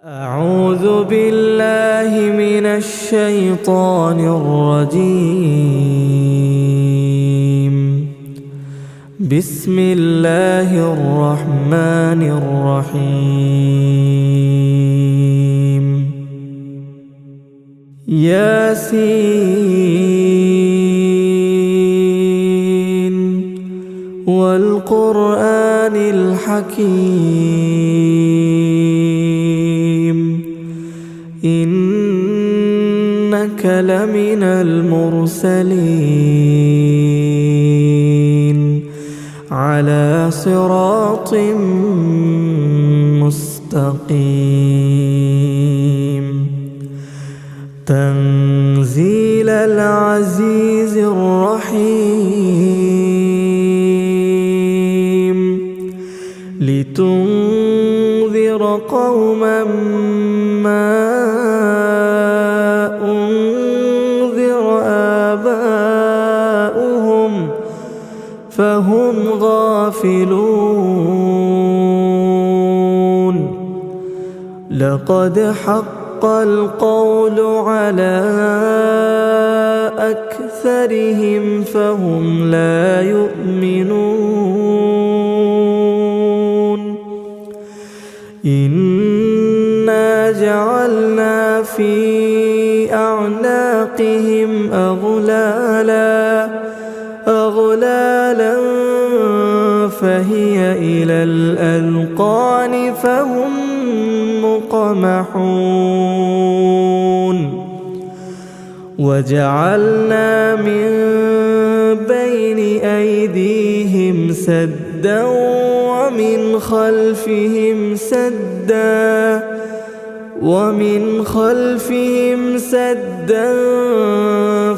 أعوذ بالله من الشيطان الرجيم. بسم الله الرحمن الرحيم. ياسين والقرآن الحكيم إنك لمن المرسلين على صراط مستقيم تنزيل العزيز الرحيم لتنذر قوما ما أنذر آباؤهم فهم غافلون. لقد حق القول على أكثرهم فهم لا يؤمنون. إنا جعلنا في أعناقهم أغلالا فهي إلى الأذقان فهم مقمحون. وجعلنا من بين أيديهم سدا ومن خلفهم سدا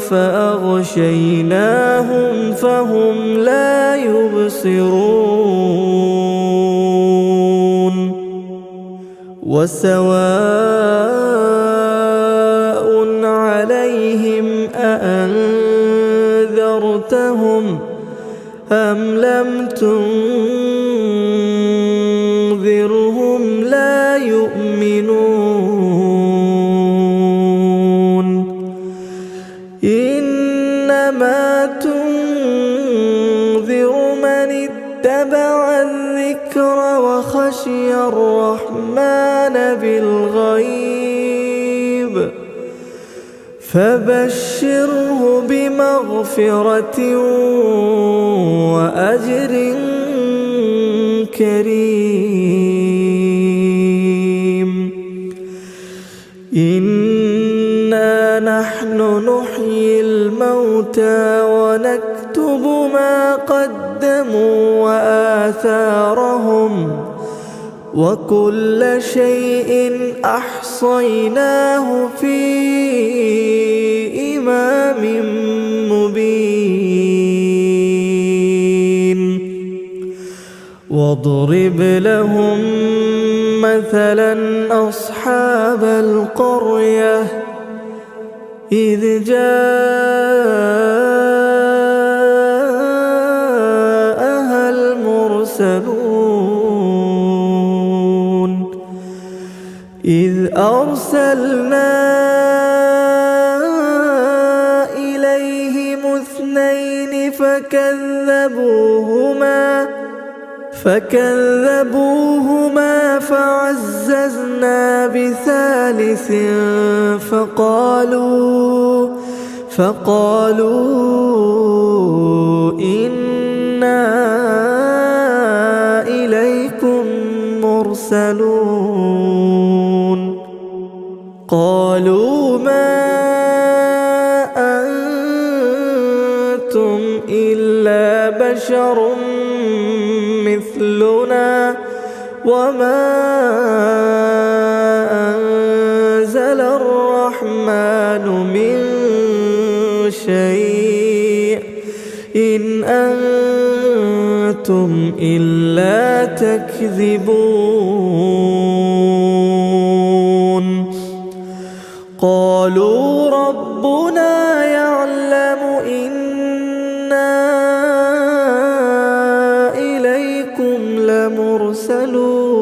فأغشيناهم فهم لا يبصرون. وسواء عليهم أأنذرتهم أم لم تنذرهم لا يؤمنون. إنما تنذر من اتبع الذكر وخشي الرحمن بالغيب فبشره بمغفرة وأجر كريم. إنا نحن نحيي الموتى ونكتب ما قدموا وآثارهم وكل شيء أحصيناه في إمام مبين. واضرب لهم مثلا أصحاب القرية إذ جاءها المرسلون إذ أرسلنا إليهم اثنين فكذبوهما فعززنا بثالث فقالوا إنا إليكم مرسلون. قالوا ما أنتم إلا بشر مثلنا وما أنزل الرحمن من شيء إن أنتم إلا تكذبون. قالوا ربنا يعلم إنا إليكم لمرسلون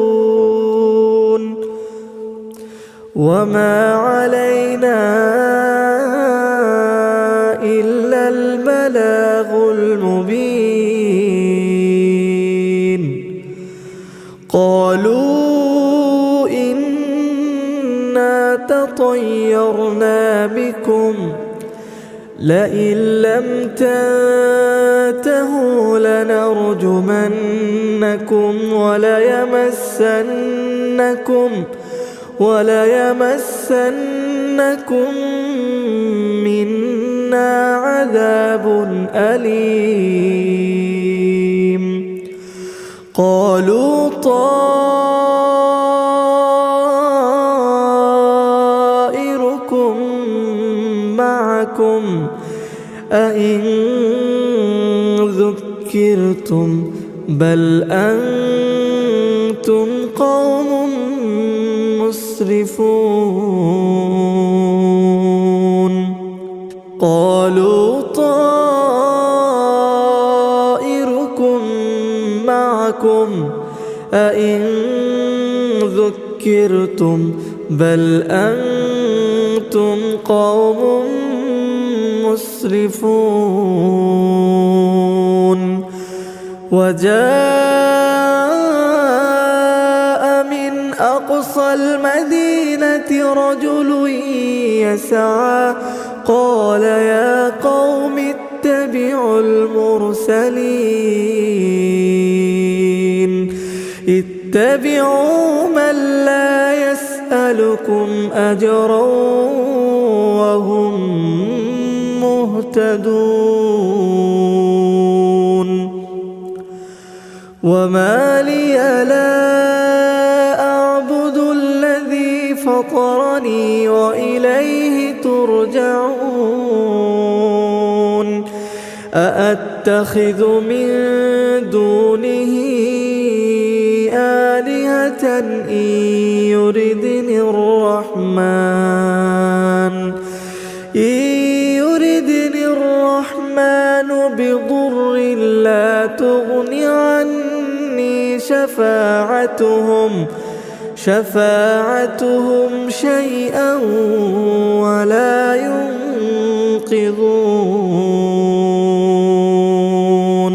وما علينا إلا البلاغ المبين. قالوا إنا تطيرنا بكم لئن لم تنتهوا لنرجمنكم وليمسنكم منا عذاب أليم. قالوا طائركم معكم أئن ذكرتم بل أنتم قوم مسرفون. قالوا طائركم معكم أئن ذكرتم بل أنتم قوم مسرفون. وجاء من أقصى المدينة رجل يسعى قال يا قوم اتبعوا المرسلين اتبعوا من لا يسألكم أجرا وهم مهتدون. وما لي لا أعبد الذي فطرني وإليه ترجعون. أأتخذ من دونه آلهة إن يردني الرحمن بضر لا تغن عني شفاعتهم شيئا ولا ينقذون.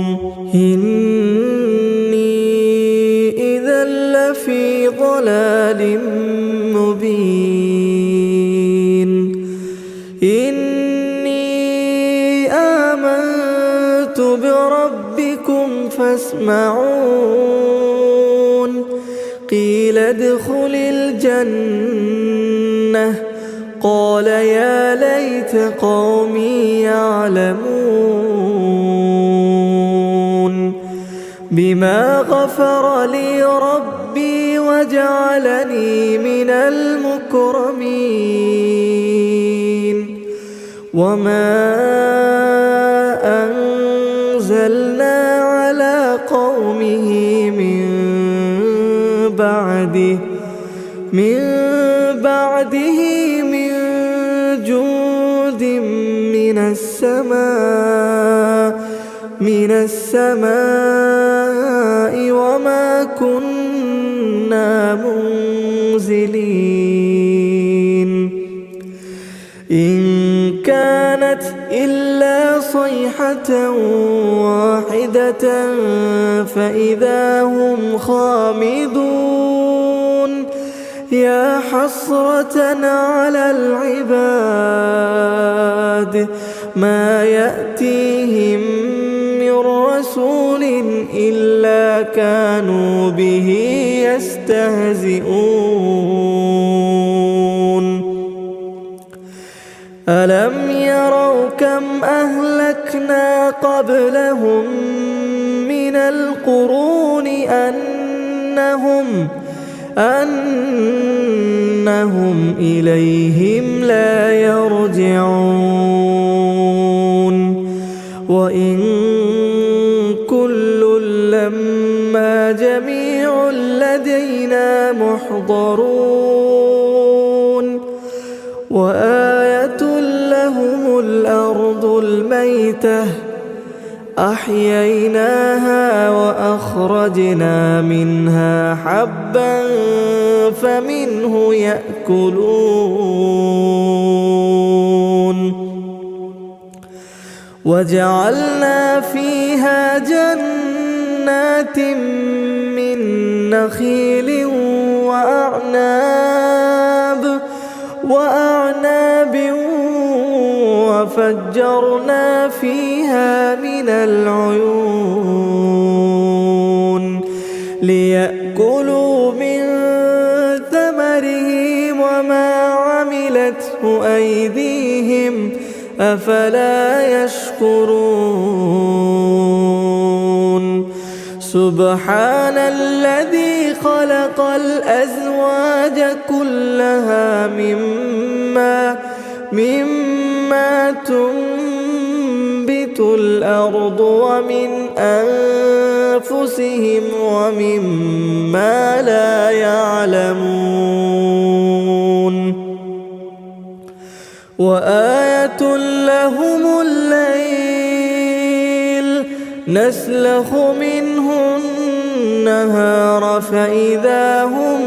إني إذا لفي ضلال مبين. إني آمنت بربكم فاسمعون. قيل ادخل الجنة قال يا ليت قومي يعلمون بما غفر لي ربي وجعلني من المكرمين. وما أنزلنا على قومه من بعده من جود من السماء وما كنا منزلين. إن كانت إلا صيحة واحدة فإذا هم خامدون. يا حسرة على العباد ما يأتيهم من رسول إلا كانوا به يستهزئون. ألم يروا كم أهلكنا قبلهم من القرون أنهم إليهم لا يرجعون. وإن كل لما جميع لدينا محضرون. وآية لهم الأرض الميتة أحييناها وأخرجنا منها حبا فمنه يأكلون وجعلنا فيها جنات من نخيل وأعناب وفجرنا فيها من العيون ليأكلوا من ثمره وما عملته أيديهم أفلا يشكرون سبحان الذي خلق الأزواج كلها مما تنبت الأرض ومن أنفسهم ومما لا يعلمون وآية لهم الليل نسلخ منه النهار فإذا هم